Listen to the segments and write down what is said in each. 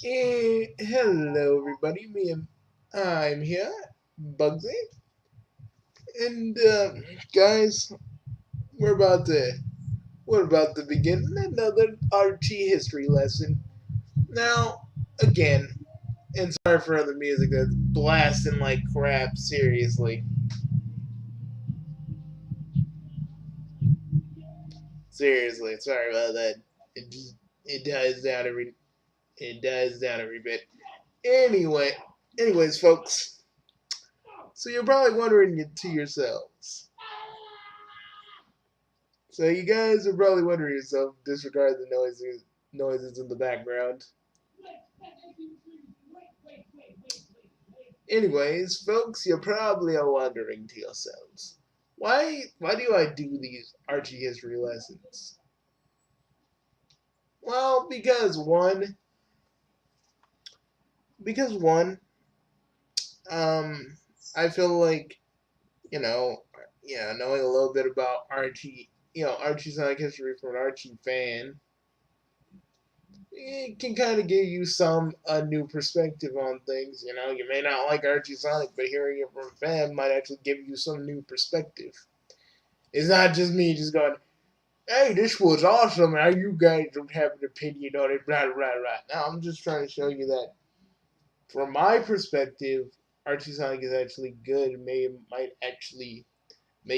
Hello everybody, I'm here, Bugsy, and guys, we're about to begin another Archie history lesson. Now, again, and sorry for the music that's blasting like crap. Seriously, sorry about that. It just it dies down every bit. Anyway, anyways, folks. So you're probably wondering to yourselves. So you guys are probably wondering yourself, disregard the noises in the background. Anyways, folks, you're probably all wondering to yourselves, why do I do these Archie history lessons? Well, because one, um, I feel like you know, knowing a little bit about Archie Sonic history from an Archie fan, it can kind of give you some a new perspective on things. You may not like Archie Sonic, but hearing it from a fan might actually give you some new perspective. It's not just me just going, "Hey, this was awesome. How you guys don't have an opinion on it?" Blah blah blah. Now I'm just trying to show you that from my perspective, Archie Sonic is actually good. May you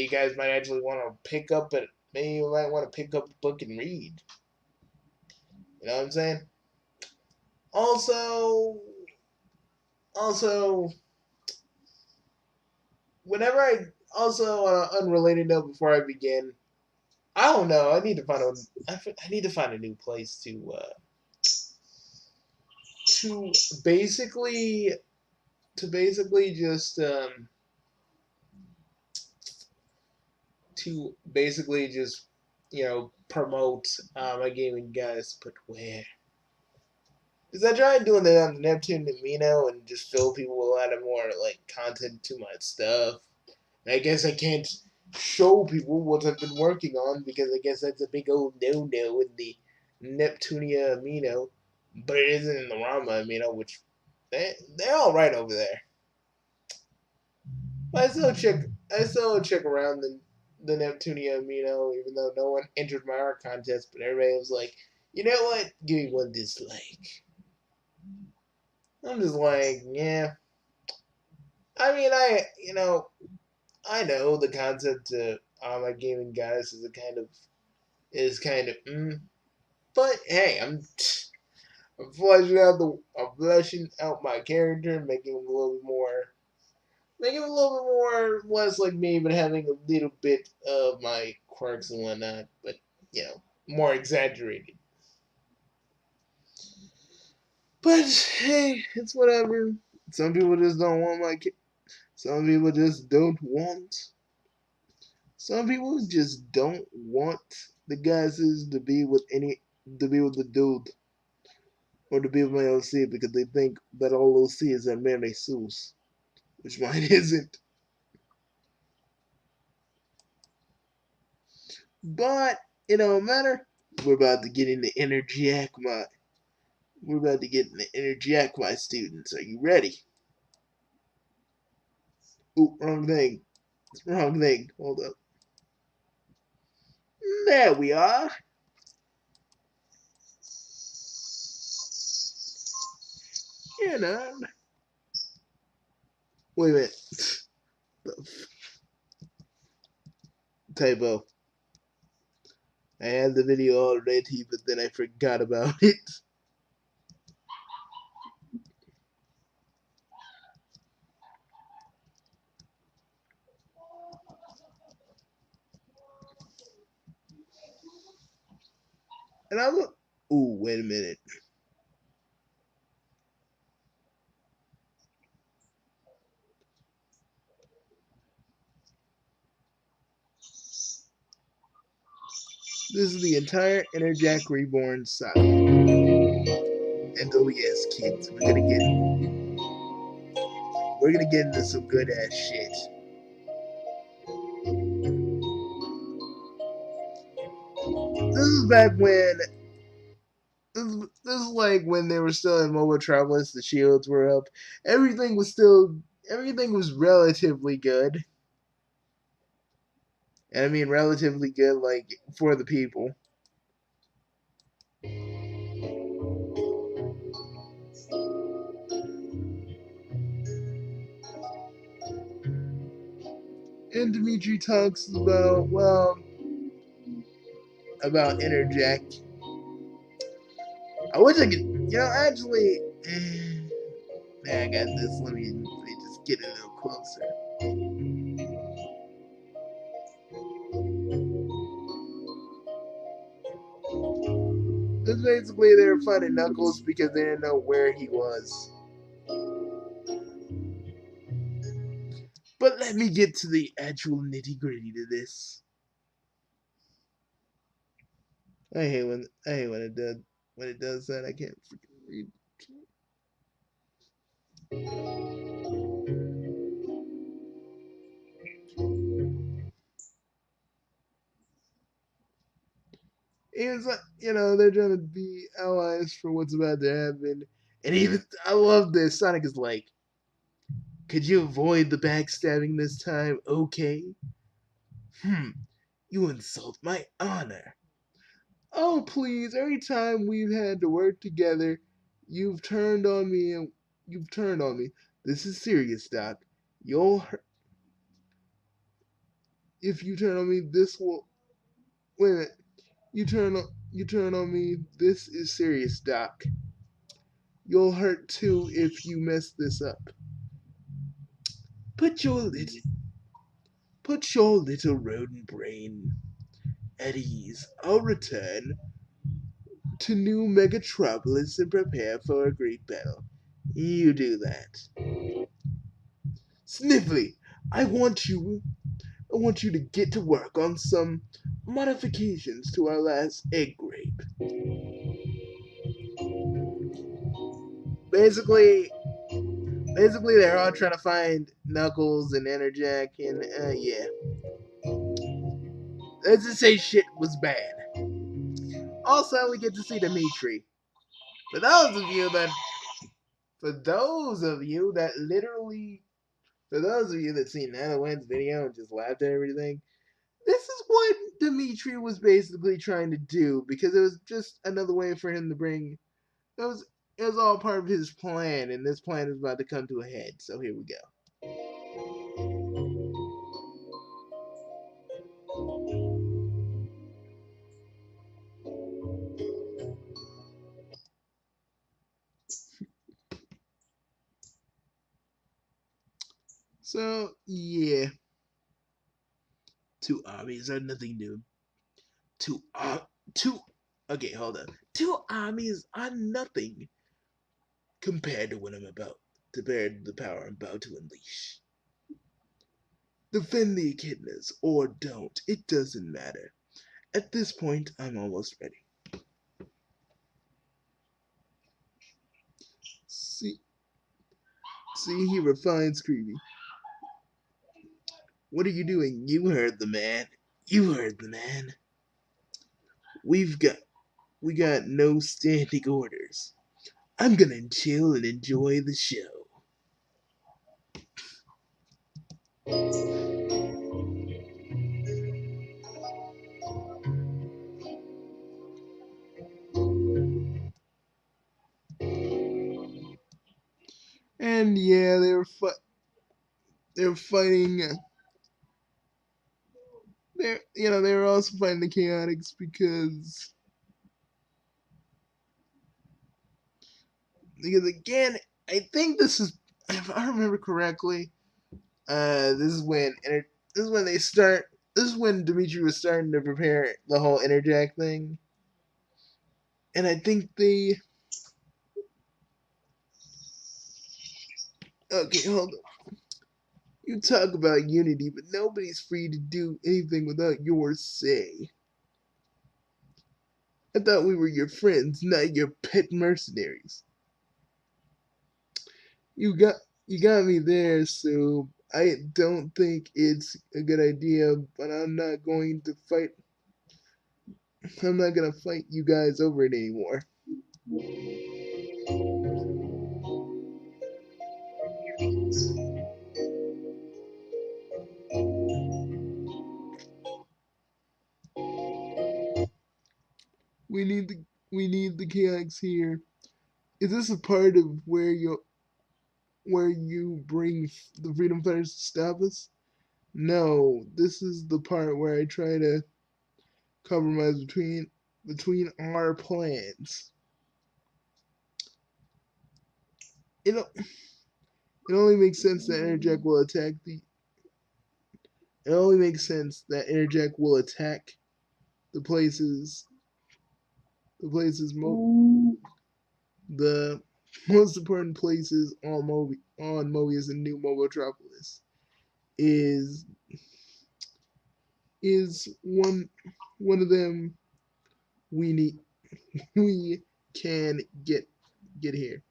guys might actually want to pick up it. Maybe you might want to pick up the book and read. You know what I'm saying? Also, also, whenever I also on an unrelated note before I begin, I don't know. I need to find a new place to basically just to basically just promote my gaming guys. But where? Because I tried doing that on the Neptune and Mino and just fill people with a lot of more like content to my stuff. And I guess I can't show people what I've been working on because I guess that's a big old no-no in the Neptunia amino, but it isn't in the Rama amino, which they're all right over there. But I still check around the Neptunia amino, even though no one entered my art contest, but everybody was like, you know what? Give me one dislike. I'm just like, yeah. I mean, I know the concept of my gaming guys is kind of, but hey, I'm fleshing out my character, making him a little bit more less like me, but having a little bit of my quirks and whatnot, but more exaggerated. But hey, it's whatever. Some people just don't want some people just don't want. Some people just don't want the guys to be with the dude or to be with my OC because they think that all OC is a Mary Seuss, which mine isn't. But it don't matter. We're about to get into enerjak my we're about to get into enerjak my students. Are you ready? Oop, wrong thing. Wrong thing. Hold up. There we are. You know. Wait a minute. Typo. I had the video already, but then I forgot about it. And I'm ooh, wait a minute. This is the entire enerjak reborn saga. And oh yes, kids, we're gonna get into some good ass shit. This is back when this is like when they were still in Mobile Metropolis, the shields were up. Everything was relatively good. And I mean relatively good like for the people. And Dimitri talks about enerjak. I wish I could, actually. There, I got this. Let me just get a little closer. Because basically they were finding Knuckles because they didn't know where he was. But let me get to the actual nitty gritty to this. I hate when it does that. I can't freaking read. It's like, they're trying to be allies for what's about to happen. And even I love this. Sonic is like, could you avoid the backstabbing this time? Okay. You insult my honor. Oh, please, every time we've had to work together, you've turned on me and you've turned on me. This is serious, Doc. You'll hurt. If you turn on me, this will. Wait a minute. You turn on me. This is serious, Doc. You'll hurt too if you mess this up. Put your little, put your little rodent brain at ease. I'll return to New Megatropolis and prepare for a great battle. You do that. Sniffly, I want you I want you to get to work on some modifications to our last egg grape. Basically, they're all trying to find Knuckles and Enerjack, and yeah, let's just say shit was bad. Also, we get to see Dimitri. For those of you that, for those of you that literally, for those of you that seen Nana video and just laughed at everything, this is what Dimitri was basically trying to do because it was just another way for him to bring. It was it was all part of his plan, and this plan is about to come to a head. So here we go. So yeah, two armies are nothing new. Two two. Okay, hold on. Two armies are nothing compared to what I'm about. Compared to the power I'm about to unleash. Defend the echidnas or don't. It doesn't matter. At this point, I'm almost ready. See, he refines Creepy. What are you doing? You heard the man. You heard the man. We've got we got no standing orders. I'm gonna chill and enjoy the show. And yeah, they were fighting. They were also fighting the Chaotix because again, I think this is, if I remember correctly, this is when this is when they start. This is when Dimitri was starting to prepare the whole enerjak thing, and I think they. Okay, hold on. You talk about unity, but nobody's free to do anything without your say. I thought we were your friends, not your pet mercenaries. You got you got me there, so I don't think it's a good idea, but I'm not gonna fight you guys over it anymore. We need the kiosk here. Is this a part of where you bring the freedom fighters to stop us? No, this is the part where I try to compromise between our plans. It it only makes sense that enerjak will attack the. It only makes sense that enerjak will attack the places the places the most important places on Mobius and New Mobotropolis is one of them we need we can get here.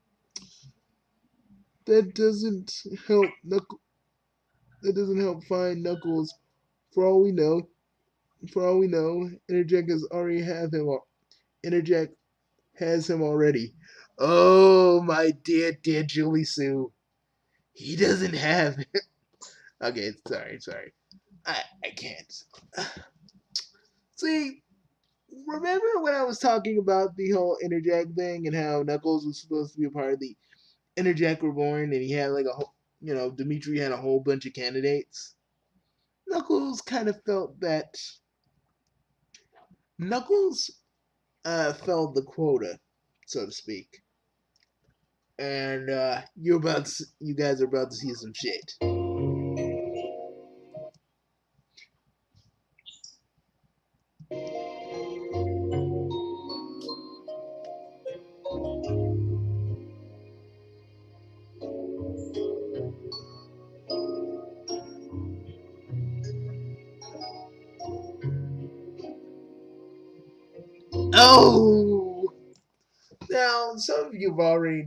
That doesn't help that doesn't help find Knuckles. For all we know, Interject has already have him. Interject has him already. Oh my dear Julie Sue, he doesn't have it. Okay, sorry. I can't. See, remember when I was talking about the whole Interject thing and how Knuckles was supposed to be a part of the Interject Reborn, and he had like a whole, Dimitri had a whole bunch of candidates. Knuckles kind of felt that Knuckles filled the quota, so to speak. And you guys are about to see some shit. Oh, now some of you already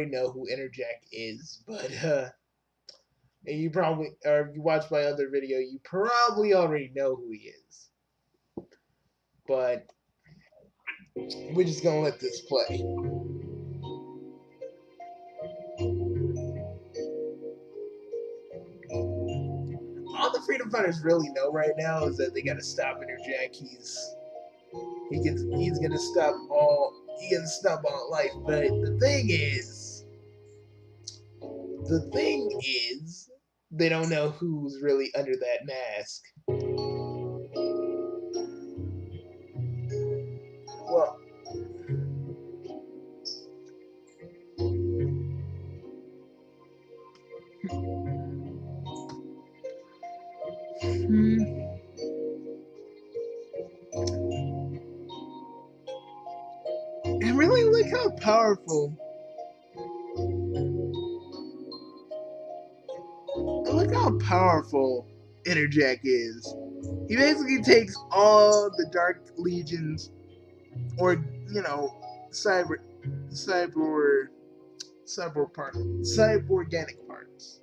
know who Interjack is, but and you probably, or if you watch my other video, you probably already know who he is. But we're just gonna let this play. All the freedom fighters really know right now is that they gotta stop Interjack. He's gonna stop all life. But the thing is, they don't know who's really under that mask. Well, hmm, and really look how powerful. And look how powerful Interjack is. He basically takes all the Dark Legions, or cyber, cyber, cyberganic parts.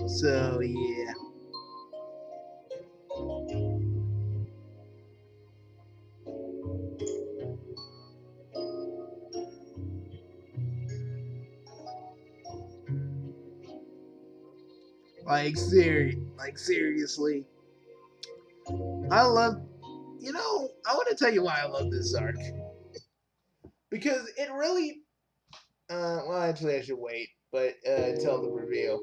So yeah, like seriously, I love. I want to tell you why I love this arc because it really. Well, actually, I should wait, but until the reveal.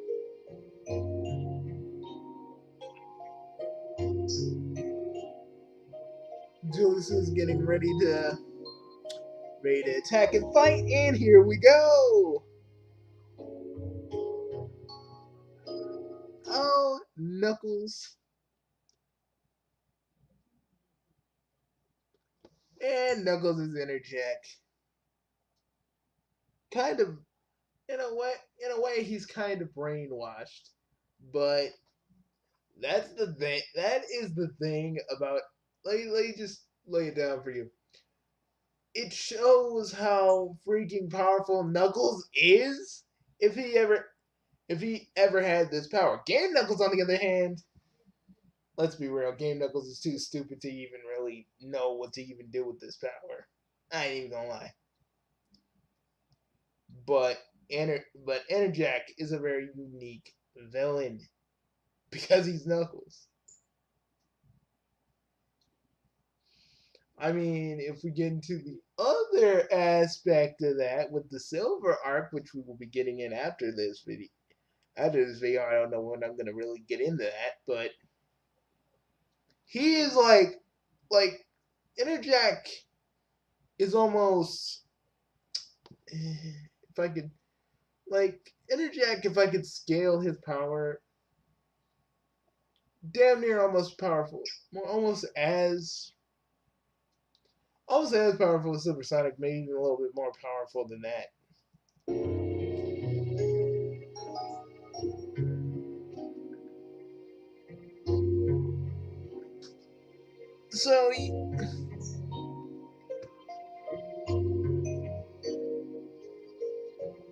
Julius is getting ready to attack and fight, and here we go. Oh, Knuckles. And Knuckles is interject. Kind of in a way he's kind of brainwashed. But that is the thing about let me just lay it down for you. it shows how freaking powerful Knuckles is if he ever had this power. Game Knuckles, on the other hand, let's be real, Game Knuckles is too stupid to even really know what to even do with this power. I ain't even gonna lie. But Enerjak is a very unique villain because he's Knuckles. I mean, if we get into the other aspect of that with the Silver Arc, which we will be getting in after this video, I don't know when I'm gonna really get into that, but he is like Enerjak is almost if I could Enerjak, if I could scale his power, damn near almost powerful, almost as powerful as Silver Sonic, maybe even a little bit more powerful than that.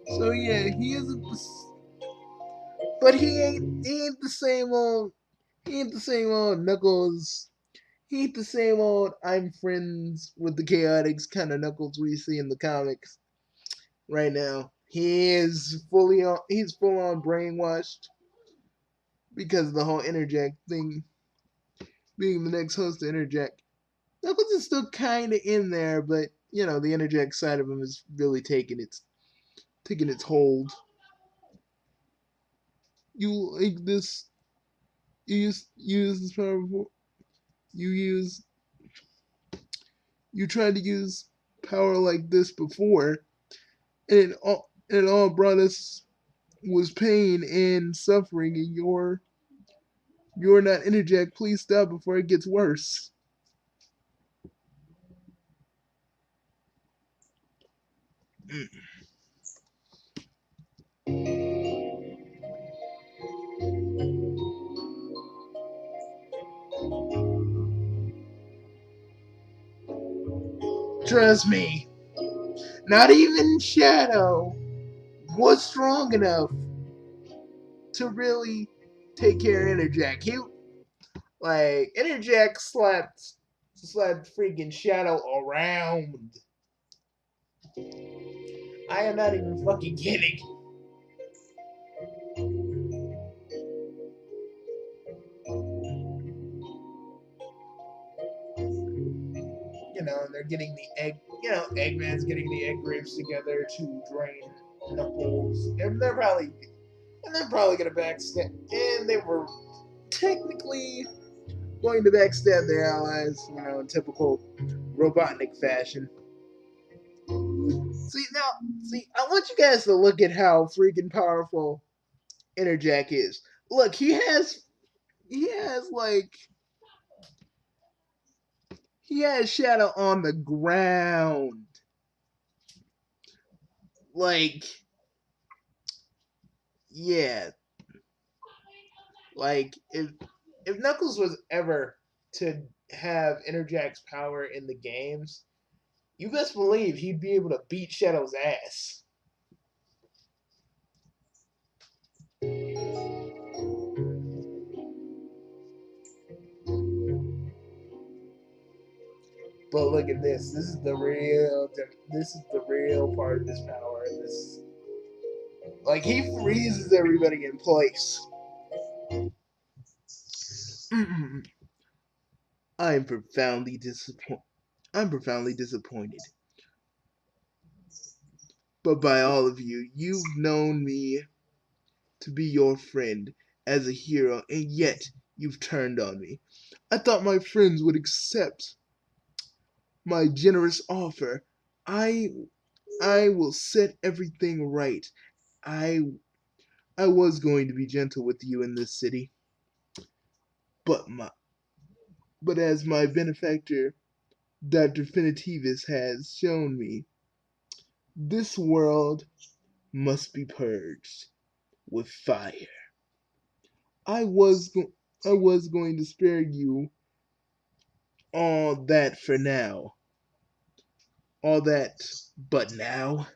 So yeah, he isn't but he ain't the same old Knuckles. He ain't the same old I'm friends with the Chaotix kind of Knuckles we see in the comics right now. He's full on brainwashed because of the whole Enerjak thing, being the next host to Enerjak. Knuckles is still kind of in there, but you know the Enerjak side of him is really taking its hold. You like this? You use this power before? You use you tried to use power like this before, and it all brought us was pain and suffering, and you're not Enerjak. Please stop before it gets worse. Trust me, not even Shadow was strong enough to really take care of Enerjak. Enerjak slapped freaking Shadow around. I am not even fucking kidding. And they're getting the egg. Eggman's getting the egg grapes together to drain Knuckles, and they're probably gonna backstab. And they were technically going to backstab their allies, in typical Robotnik fashion. I want you guys to look at how freaking powerful Enerjak is. Look, he has Shadow on the ground. Like, yeah, if Knuckles was ever to have Enerjak's power in the games, you best believe he'd be able to beat Shadow's ass. But look at this. This is the real. This is the real part of this power. He freezes everybody in place. I'm profoundly disappointed. I'm profoundly disappointed. But by all of you, you've known me to be your friend as a hero, and yet you've turned on me. I thought my friends would accept my generous offer. I I will set everything right. I I was going to be gentle with you in this city, but as my benefactor Dr. Finitivis has shown me, this world must be purged with fire. I was I was going to spare you all that for now, all that, but now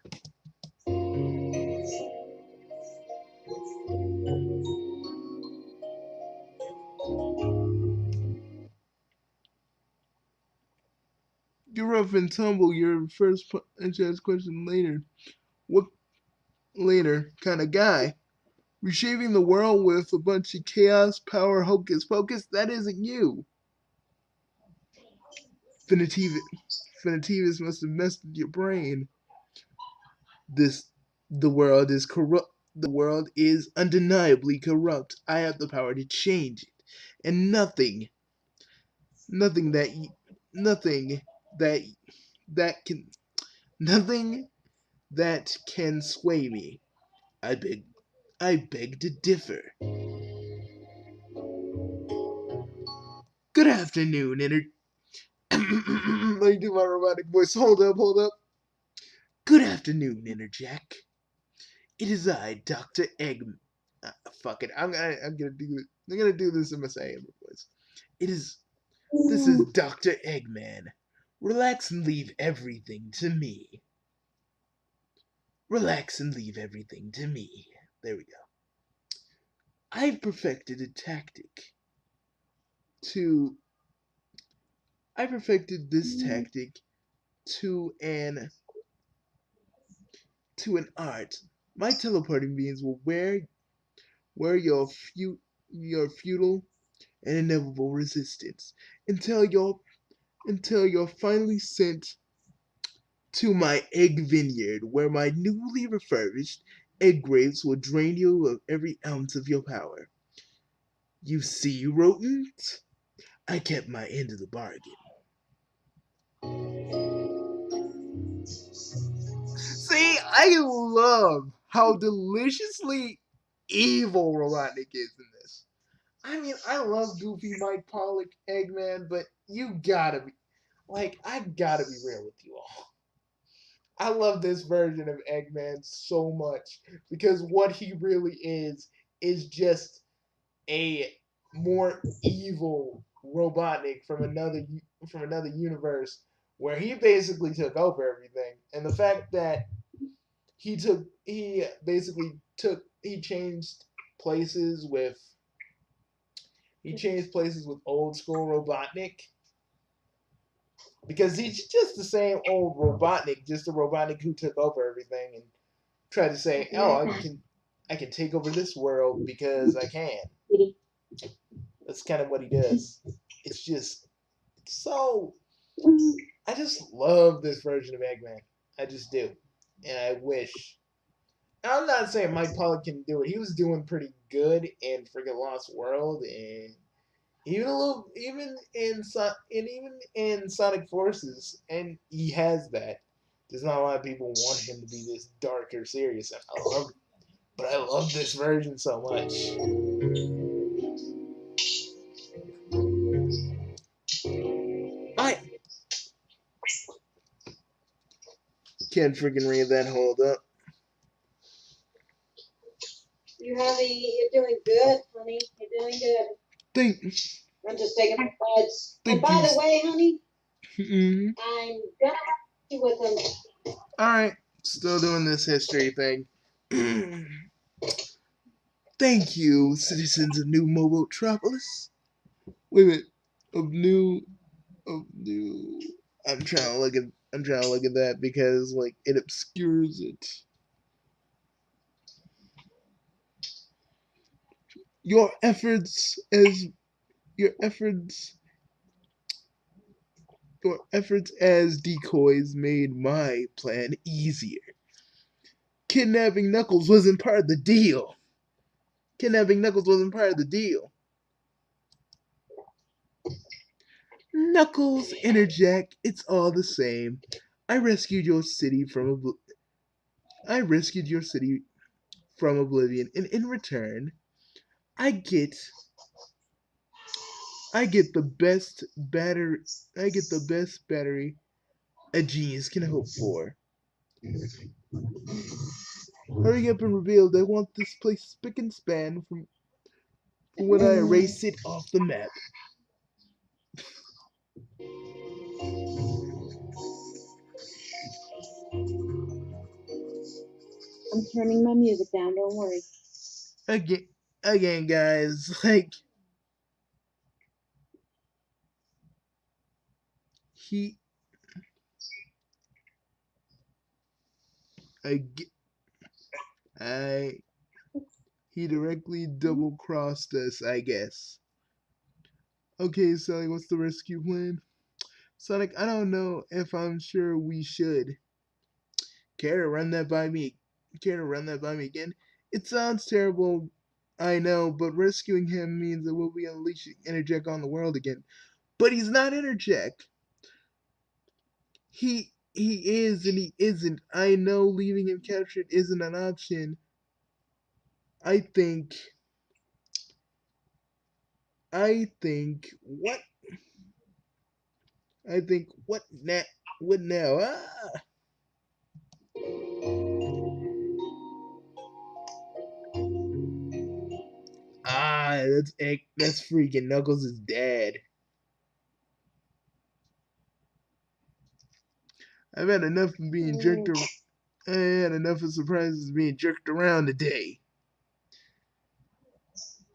you rough and tumble your first chance question later. What later kind of guy? Reshaping the world with a bunch of chaos, power, hocus pocus? That isn't you. Finitivis, Finitivis must have messed with your brain. This, the world is corrupt. The world is undeniably corrupt. I have the power to change it, and nothing that, nothing that that can, nothing that can sway me. I beg, I beg to differ. Good afternoon, Let me do my robotic voice. Hold up, hold up. Good afternoon, enerjak. It is I, Dr. Egg. Fuck it. I'm gonna do this in my Saiyan voice. It is. This is Dr. Eggman. Relax and leave everything to me. Relax and leave everything to me. There we go. I've perfected a tactic to. I perfected this tactic to an art. My teleporting beams will wear your futile and inevitable resistance until you're finally sent to my egg vineyard, where my newly refurbished egg grapes will drain you of every ounce of your power. You see, rodent? I kept my end of the bargain. See, I love how deliciously evil Robotnik is in this. I mean, I love Goofy, Mike Pollock, Eggman, but you gotta be I gotta be real with you all. I love this version of Eggman so much because what he really is just a more evil Robotnik from another universe where he basically took over everything, and the fact that he changed places with old school Robotnik because he's just the same old Robotnik, just a Robotnik who took over everything and tried to say, "Oh, I can take over this world because I can." That's kind of what he does. It's just so. I just love this version of Eggman. I just do, and I wish. I'm not saying Mike Pollock can do it. He was doing pretty good in freaking Lost World, and even in Sonic Forces, and he has that. There's not a lot of people want him to be this dark or serious. But I love this version so much. I can't freaking read that. Hold up. You're doing good, honey. You're doing good. Thank. I'm just taking my meds. And by the way, honey, mm-hmm. I'm gonna you with him. All right, still doing this history thing. Thank you, citizens of New Mobotropolis. Wait a minute, of new. I'm trying to look at that because it obscures it. Your efforts as your efforts your efforts as decoys made my plan easier. Kidnapping Knuckles wasn't part of the deal. Kidnapping Knuckles wasn't part of the deal. Knuckles, enerjak, it's all the same. I rescued your city I rescued your city from oblivion, and in return, I get I get the best battery I get the best battery a genius can hope for. Hurry up and reveal they want this place spick and span from when I erase it off the map. I'm turning my music down, don't worry. Again, again, guys, like he, I, I, he directly double crossed us, I guess. Okay, Sally, what's the rescue plan? Sonic, I don't know if I'm sure we should. Care to run that by me? Care to run that by me again? It sounds terrible, I know, but rescuing him means that we'll be unleashing enerjak on the world again. But he's not enerjak. He is and he isn't. I know leaving him captured isn't an option. I think what I think what now? That's freaking Knuckles' dad. I've had enough of being jerked. I had enough of surprises being jerked around today.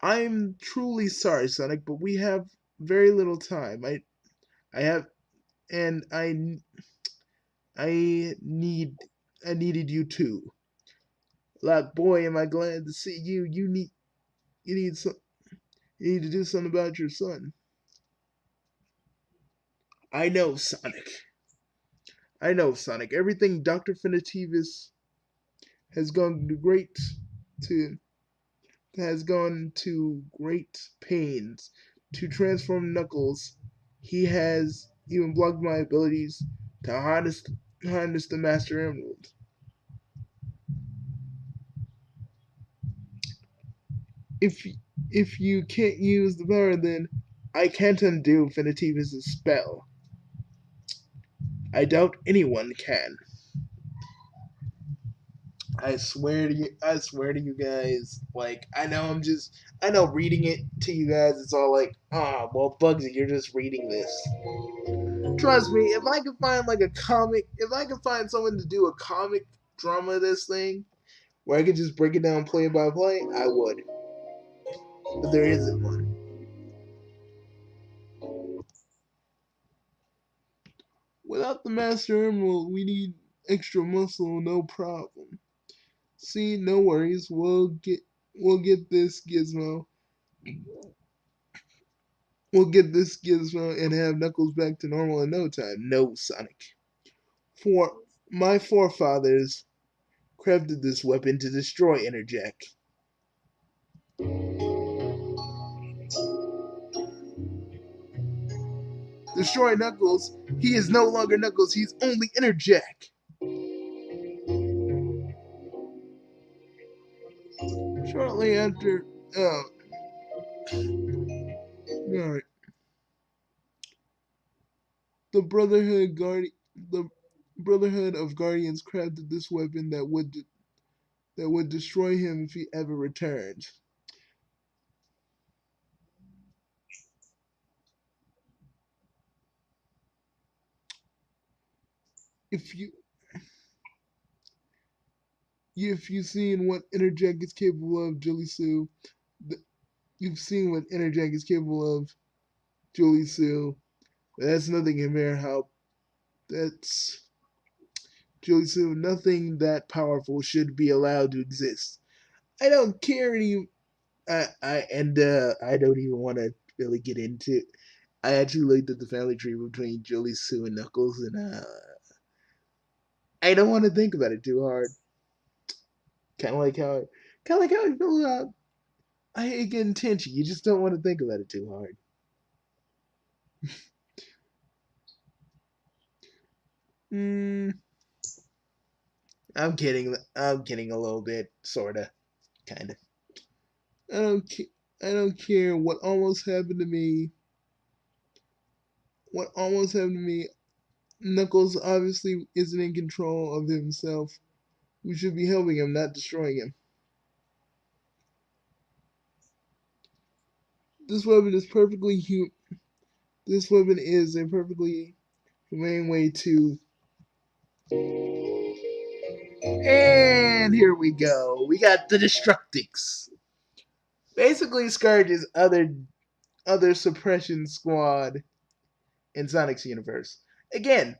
I'm truly sorry, Sonic, but we have very little time. I have and I needed you too. Like boy, am I glad to see you. You need some you need to do something about your son. I know, Sonic. I know, Sonic. Everything Dr. Finitivis has gone to great to has gone to great pains to transform Knuckles. He has even blocked my abilities to harness the Master Emerald. If if you can't use the power, then I can't undo Finitivis' spell. I doubt anyone can. I swear to you guys, like I know reading it to you guys it's all like, ah, well Bugsy, you're just reading this. Trust me, if I could find like a comic if I could find someone to do a comic drama of this thing, where I could just break it down play by play, I would. But there isn't one. Without the Master Emerald, we need extra muscle, no problem. See, no worries, we'll get this gizmo We'll get this gizmo and have Knuckles back to normal in no time. No, Sonic. For my forefathers crafted this weapon to destroy enerjak. Destroy Knuckles. He is no longer Knuckles. He's only enerjak. Shortly after, all right. The the Brotherhood of Guardians crafted this weapon that would destroy him if he ever returned. If you if you've seen what enerjak is capable of, Julie Sue, you've seen what enerjak is capable of, Julie Sue. That's nothing compared how that's Julie Sue. Nothing that powerful should be allowed to exist. I don't care any. I don't even want to really get into. I actually looked at the family tree between Julie Sue and Knuckles, and I don't want to think about it too hard. Kind of like how, kind of like how I feel about. I hate getting tenchy. You just don't want to think about it too hard. Hmm. I'm kidding. I'm kidding a little bit, sorta, kinda. I don't. I don't care what almost happened to me. What almost happened to me. Knuckles obviously isn't in control of himself. We should be helping him, not destroying him. This weapon is perfectly This weapon is a perfectly humane way to And here we go. We got the Destructics. Basically, Scourge's other suppression squad in Sonic's universe. Again,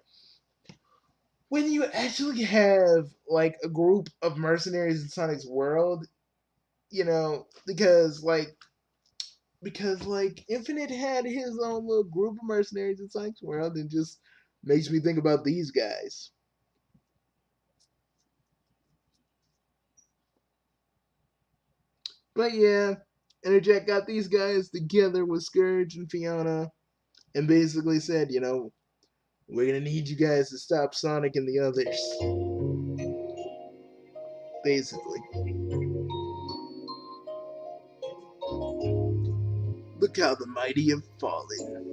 when you actually have like a group of mercenaries in Sonic's world, because Infinite had his own little group of mercenaries in Sonic's world, and just makes me think about these guys. But yeah, enerjak got these guys together with Scourge and Fiona, and basically said, we're gonna need you guys to stop Sonic and the others. Basically, look how the mighty have fallen.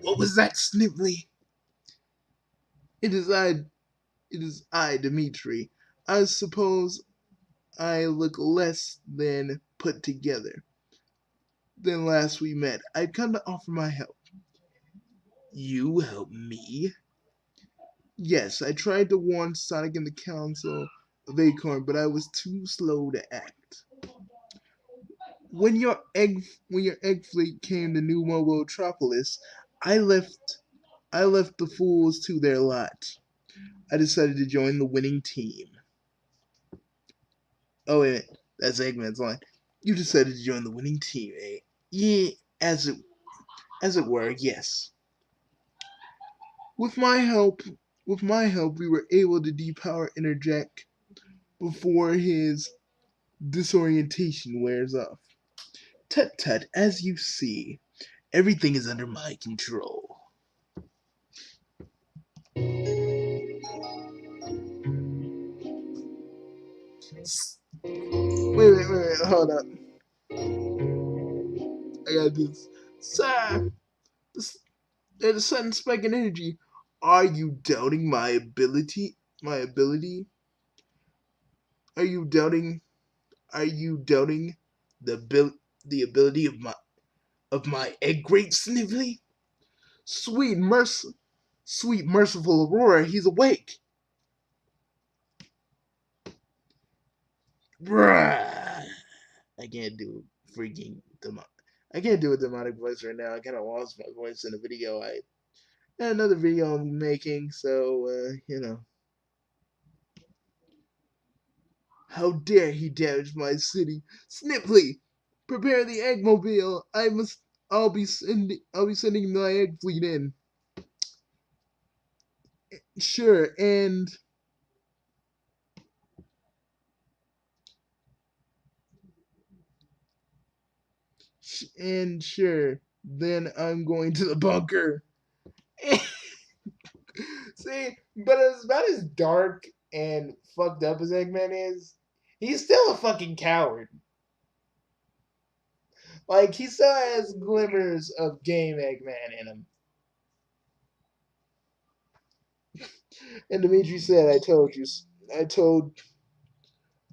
What was that, Snivelly? It is I. It is I, Dimitri. I suppose I look less than put together than last we met. I've come to offer my help. You help me? Yes, I tried to warn Sonic and the Council of Acorn, but I was too slow to act. When your egg fleet came to New Mobotropolis, I left I left the fools to their lot. I decided to join the winning team. Oh wait, that's Eggman's line. You decided to join the winning team, eh? Yeah, as it were, yes. With my help, we were able to depower enerjak before his disorientation wears off. Tut tut, as you see, everything is under my control. Wait, hold up. I got this. Sir, there's a sudden spike in energy. Are you doubting my ability? My ability? Are you doubting? Are you doubting the ability of my egg great Snively? Sweet sweet merciful Aurora, he's awake. Bruh. I can't do freaking I can't do a demonic voice right now. I kind of lost my voice in a video. I had another video I'm making, so How dare he damage my city? Snipley, prepare the eggmobile. I'll be sending my egg fleet in. Sure, and sure, then I'm going to the bunker. See, but as about as dark and fucked up as Eggman is, he's still a fucking coward. Like, he still has glimmers of game Eggman in him. And Dimitri said, I told you. I told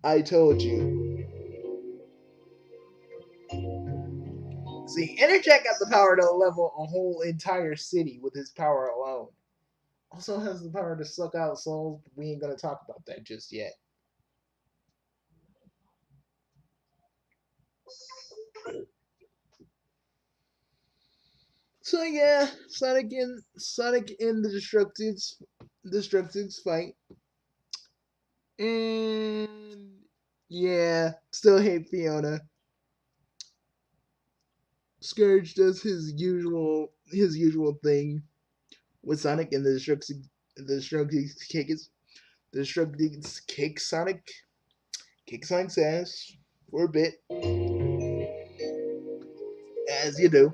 I told you. See, enerjak got the power to level a whole entire city with his power alone. Also has the power to suck out souls, but we ain't gonna talk about that just yet. So yeah, Sonic and the Destructives fight. And yeah, still hate Fiona. Scourge does his usual thing with Sonic, and the Destructives kick Sonic's ass for a bit, as you do.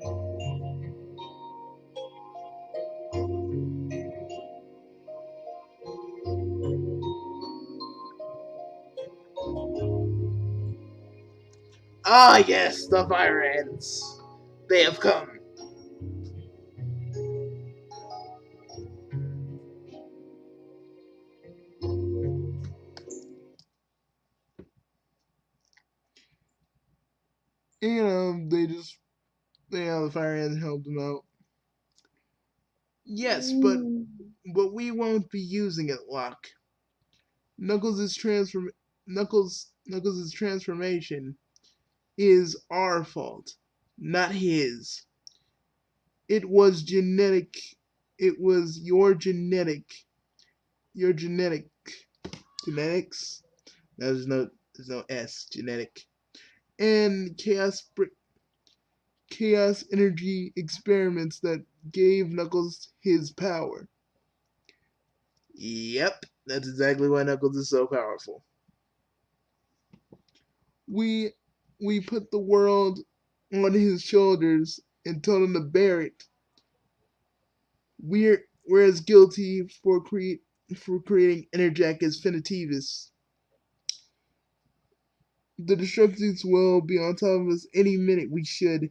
Ah, yes, the fire ants. They have come. The fire ants helped them out. Yes, but but we won't be using it, Locke. Knuckles' transform Knuckles' transformation is our fault, not his. It was genetic. It was your genetics. No, there's no S. Genetic and chaos energy experiments that gave Knuckles his power. Yep, that's exactly why Knuckles is so powerful. We we put the world on his shoulders and told him to bear it. We're as guilty for creating enerjak as Finitivis. The Destructors will be on top of us any minute. We should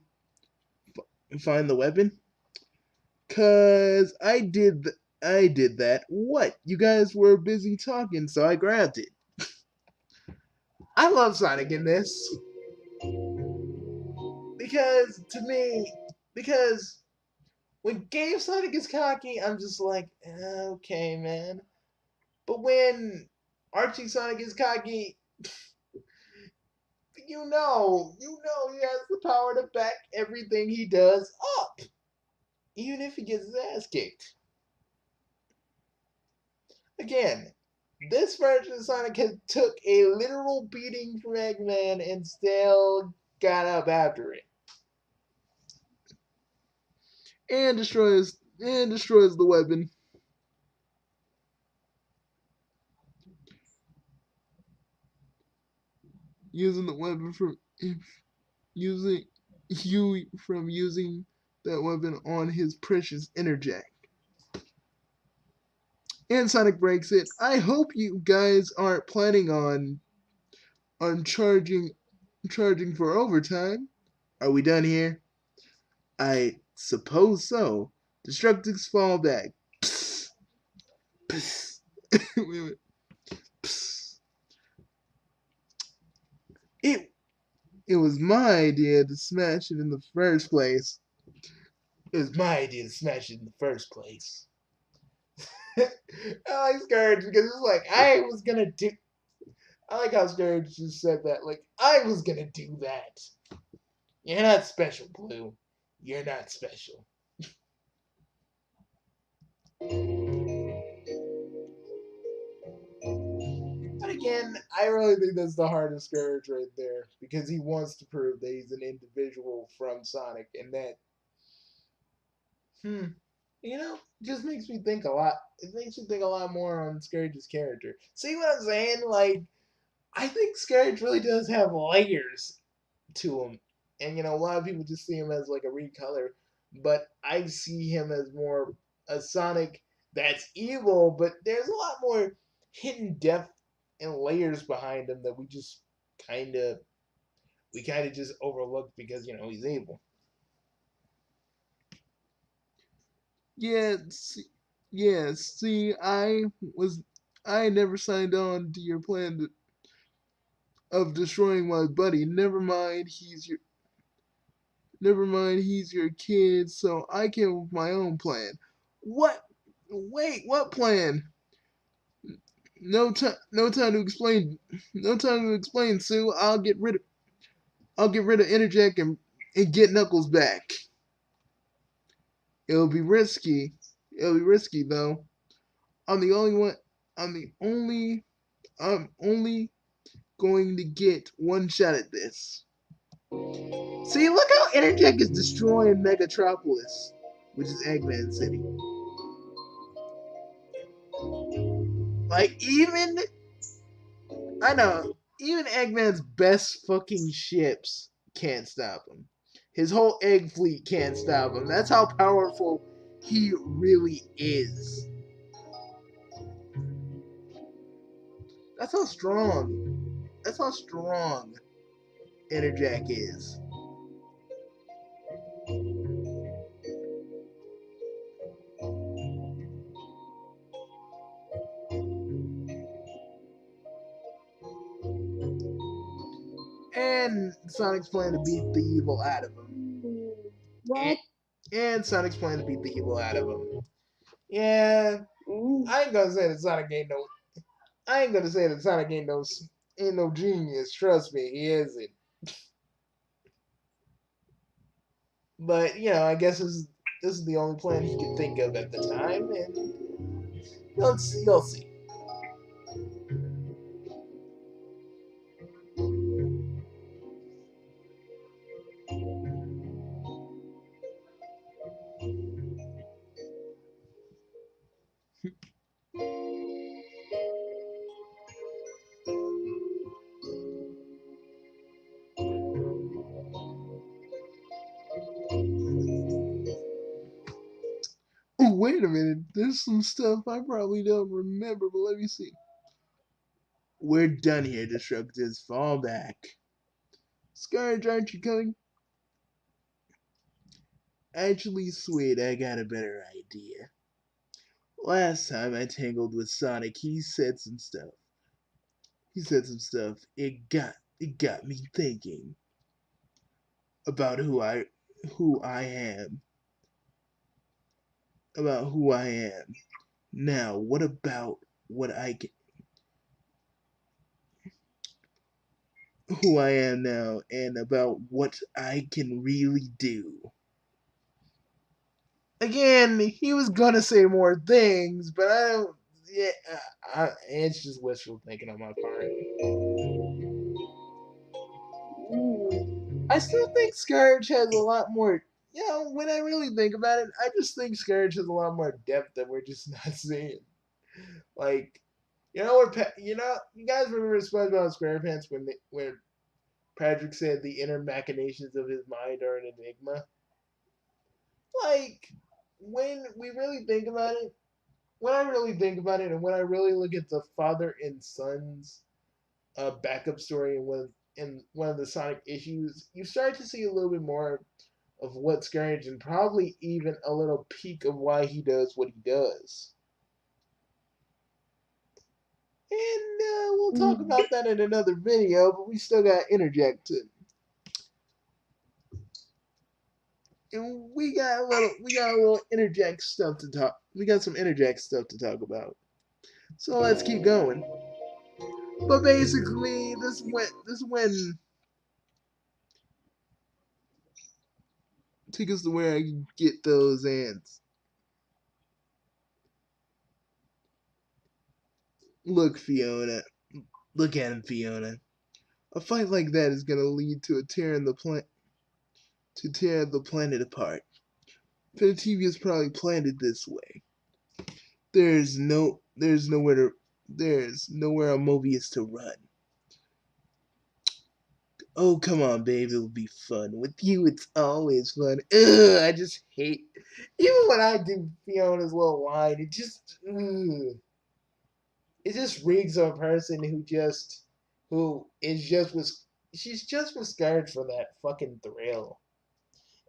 find the weapon. Cause I did that. What? You guys were busy talking, so I grabbed it. I love Sonic in this because to me, because when Game Sonic is cocky, I'm just like, okay, man. But when Archie Sonic is cocky, you know he has the power to back everything he does up, even if he gets his ass kicked. Again, this version of Sonic has took a literal beating from Eggman and still got up after it. And destroys the weapon. Using the weapon from using you from using that weapon on his precious enerjak. And Sonic breaks it. I hope you guys aren't planning on charging for overtime. Are we done here? I suppose so. Destructives fall back. Psst, psst. Wait, psst. It it was my idea to smash it in the first place. It was my idea to smash it in the first place. I like Scourge because it's like I was gonna do. I like how Scourge just said that. Like I was gonna do that. You're not special, Blue. You're not special. But again, I really think that's the heart of Scourge right there because he wants to prove that he's an individual from Sonic, and that, just makes me think a lot. It makes me think a lot more on Scourge's character. See what I'm saying? Like, I think Scourge really does have layers to him, and a lot of people just see him as like a recolor, but I see him as more a Sonic that's evil, but there's a lot more hidden depth and layers behind him that kind of we kind of just overlooked because he's evil. Yeah, see, yeah. See, I never signed on to your plan of destroying my buddy. Never mind, he's your kid. So I came up with my own plan. What? Wait, what plan? No time to explain. No time to explain, Sue. I'll get rid of Enerjak and get Knuckles back. It'll be risky. It'll be risky though. I'm the only one. I'm the only. I'm only going to get one shot at this. See, look how Enerjak is destroying Megatropolis, which is Eggman City. Like I know, even Eggman's best fucking ships can't stop him. His whole egg fleet can't stop him. That's how powerful he really is. That's how strong. That's how strong Enerjak is. And Sonic's plan to beat the evil out of him. What? And Sonic's plan to beat the evil out of him. Yeah, I ain't gonna say that Sonic ain't no. I ain't gonna say that Sonic ain't no genius. Trust me, he isn't. But I guess this is the only plan he could think of at the time, and you'll see. Oh, wait a minute. There's some stuff I probably don't remember, but let me see. We're done here, Destructors. Fall back. Scourge, aren't you coming? Actually, sweet, I got a better idea. Last time I tangled with Sonic, he said some stuff. It got me thinking about who I am. About who I am. Now, what about what I can, who I am now and about what I can really do? Again, he was gonna say more things, but I don't. Yeah, it's just wishful thinking on my part. I still think Scourge has a lot more. When I really think about it, I just think Scourge has a lot more depth that we're just not seeing. Like, you guys remember SpongeBob SquarePants when Patrick said the inner machinations of his mind are an enigma? Like, when we really think about it, when I really think about it, and when I really look at the father and son's backup story in one of the Sonic issues, you start to see a little bit more of what's Scourge and probably even a little peek of why he does what he does. And we'll talk about that in another video, but we still got enerjak to. And we got a little enerjak stuff to talk. We got some enerjak stuff to talk about. So let's keep going. But basically, this when take us to where I can get those ants. Look, Fiona. Look at him, Fiona. A fight like that is gonna lead to tear the planet apart. Finitivi is probably planned it this way. There's nowhere on Mobius to run. Oh, come on, babe, it'll be fun. With you, it's always fun. Ugh, I just hate. Even when I do Fiona's little line, it just reeks of a person who is just with, she's just with Scourge for that fucking thrill.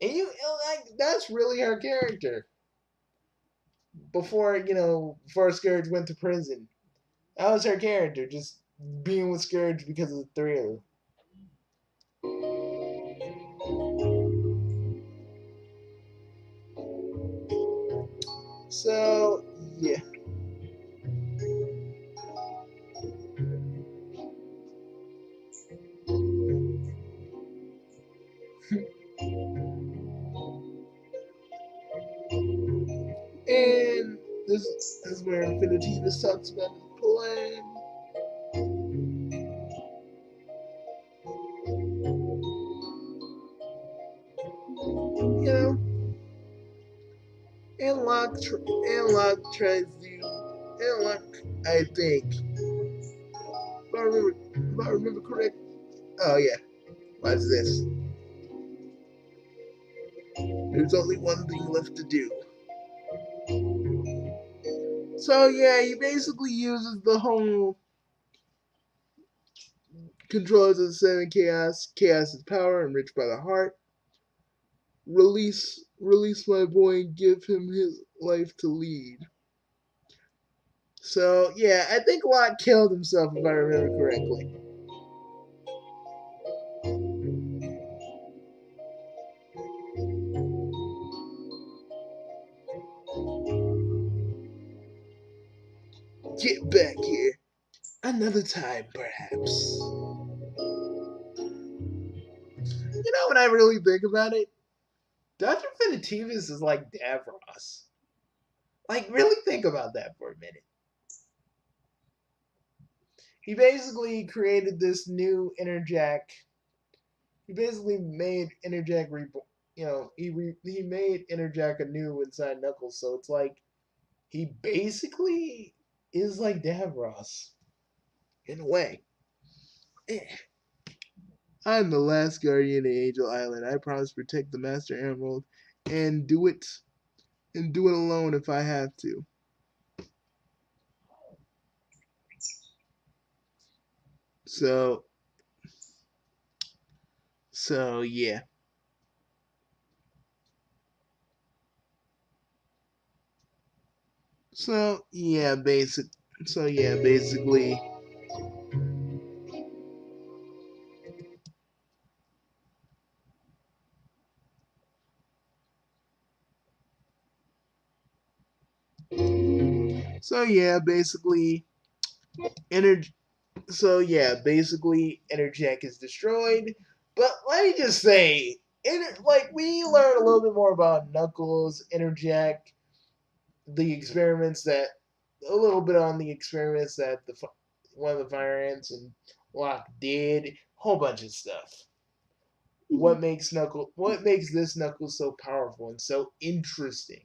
And like, that's really her character. Before Scourge went to prison, that was her character, just being with Scourge because of the thrill. So yeah. And this is where Infinitivis talks about his plan. You know, Anlock tries to. Anlock, I think, if I remember correct. Oh yeah, watch this. There's only one thing left to do. So yeah, he basically uses the whole controls of the seven chaos. Chaos is power, enriched by the heart. Release my boy and give him his life to lead. So yeah, I think Locke killed himself if I remember correctly. back here another time, perhaps. You know, when I really think about it, Dr. Finitivis is like Davros. Like, really think about that for a minute. He basically created this new enerjak. He basically made enerjak reborn. You know, he made enerjak anew inside Knuckles. So it's like he basically is like Davros in a way. Eh. I'm the last guardian of Angel Island. I promise to protect the Master Emerald and do it alone if I have to. So so yeah. So yeah, basic so yeah, basically so yeah, basically energy so yeah, basically enerjak is destroyed. But let me just say, like we learn a little bit more about Knuckles, enerjak, the experiments that a little bit on the experiments that the one of the fire ants and Locke did, whole bunch of stuff. What makes this Knuckles so powerful and so interesting?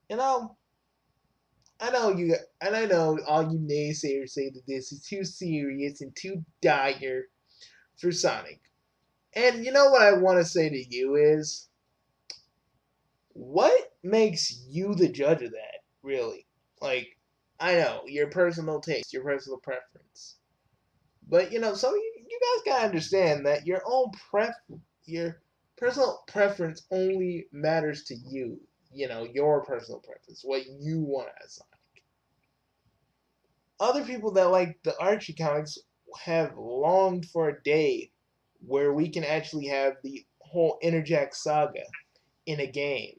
You know, I know all you naysayers say that this is too serious and too dire for Sonic. And you know what I want to say to you is, what makes you the judge of that, really? Like, I know, your personal taste, your personal preference. But, you know, some of you guys gotta understand that your personal preference only matters to you. You know, your personal preference, what you want as Sonic. Other people that like the Archie comics have longed for a day where we can actually have the whole Enerjak saga in a game.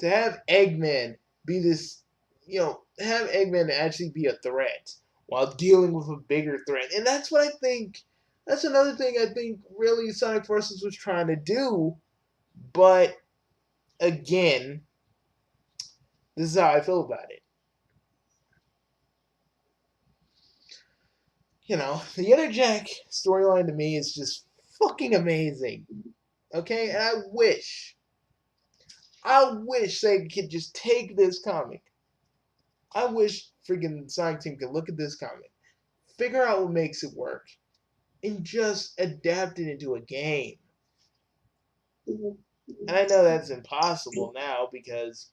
To have Eggman be this, you know, have Eggman actually be a threat while dealing with a bigger threat. And that's what I think, that's another thing I think really Sonic Forces was trying to do. But again, this is how I feel about it. You know, the Enerjack storyline to me is just fucking amazing. Okay? And I wish they could just take this comic. I wish freaking Sonic Team could look at this comic, figure out what makes it work, and just adapt it into a game. And I know that's impossible now because,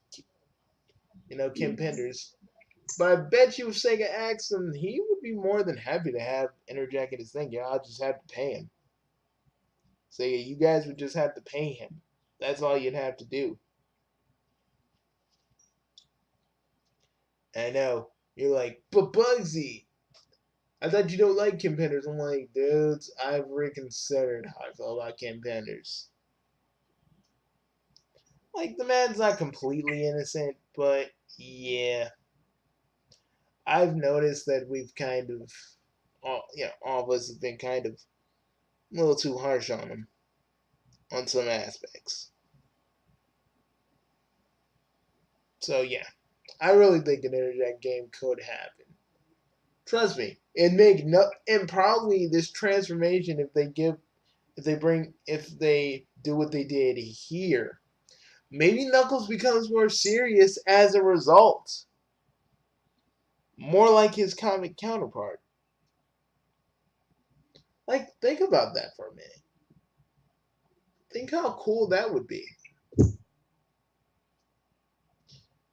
you know, Kim Penders. But I bet you if Sega asked him, he would be more than happy to have Enerjack in his thing. Yeah, I'll just have to pay him. Sega, you guys would just have to pay him. That's all you'd have to do. I know. You're like, but Bugsy, I thought you don't like Kim Penders. I'm like, dudes, I've reconsidered how I feel about Kim Penders. Like, the man's not completely innocent, but yeah. I've noticed that we've kind of, all of us have been kind of a little too harsh on him on some aspects. So yeah, I really think an internet game could happen. Trust me, and probably this transformation if they do what they did here, maybe Knuckles becomes more serious as a result, more like his comic counterpart. Like, think about that for a minute. Think how cool that would be.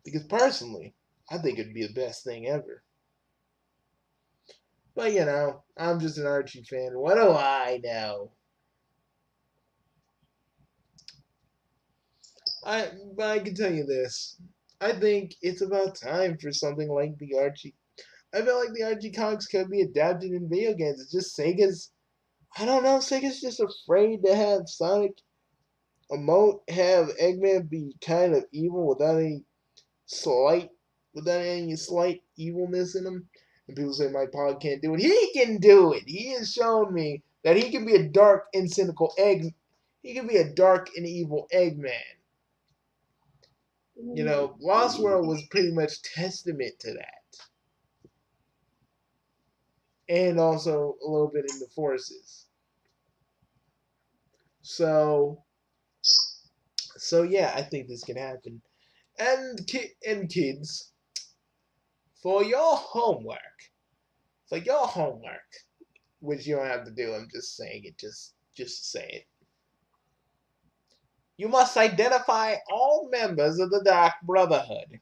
Because personally, I think it'd be the best thing ever. But you know, I'm just an Archie fan. What do I know? But I can tell you this. I think it's about time for something like the Archie. I feel like the Archie comics could be adapted in video games. It's just Sega's. I don't know. Sega's just afraid to have Sonic have Eggman be kind of evil without any slight, without any slight evilness in him. And people say my pod can't do it. He can do it. He has shown me that he can be a dark and cynical egg. He can be a dark and evil Eggman. You know, Lost World was pretty much testament to that. And also a little bit in the forces. So yeah, I think this can happen. And kids, for your homework, which you don't have to do, I'm just saying it, just to say it. You must identify all members of the Dark Brotherhood.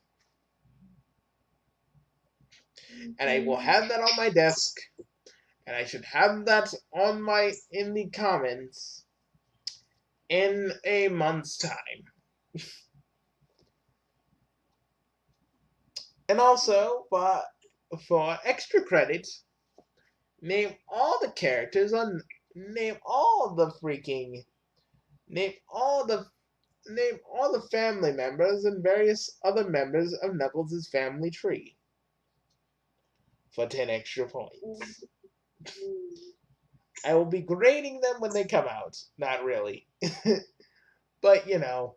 And I will have that on my desk. And I should have that in the comments in a month's time. And also, for extra credit, name all the characters on name all the freaking name all the name all the family members and various other members of Knuckles' family tree for 10 extra points. I will be grading them when they come out. Not really. But, you know,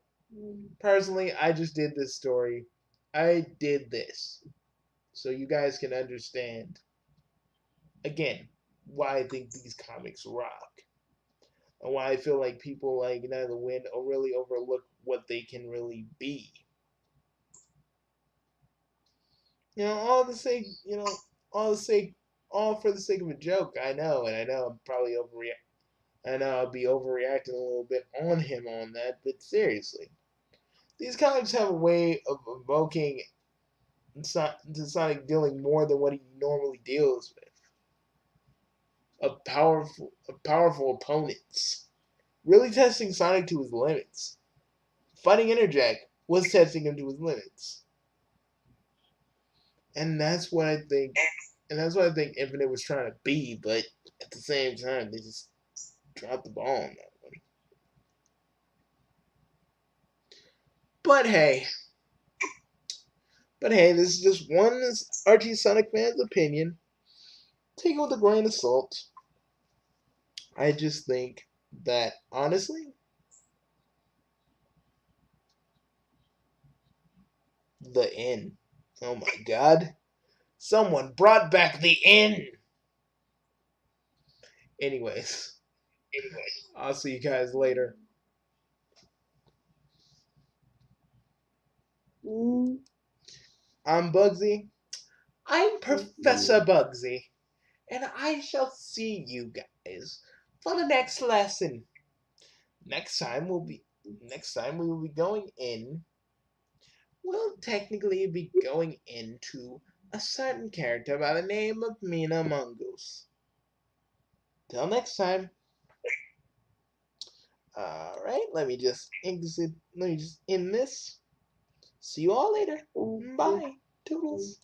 personally, I just did this story. I did this. So you guys can understand, again, why I think these comics rock. And why I feel like people like Night of the Wind really overlook what they can really be. You know, all for the sake of a joke. I know, and I know I'm probably I know I'll be overreacting a little bit on him on that, but seriously, these comics have a way of evoking Sonic dealing more than what he normally deals with. Powerful opponents, really testing Sonic to his limits. Fighting enerjak was testing him to his limits, and that's what I think. And that's what I think Infinite was trying to be, but at the same time, they just dropped the ball on that one. But hey, this is just one Archie Sonic fan's opinion. Take it with a grain of salt. I just think that, honestly, the inn. Oh my god. Someone brought back the inn! Anyways, I'll see you guys later. I'm Bugsy. I'm Professor Bugsy. And I shall see you guys for the next lesson. Next time we will be going in. We'll technically be going into a certain character by the name of Mina Mongoose. Till next time. Alright, let me just end this. See you all later. Bye. Toodles.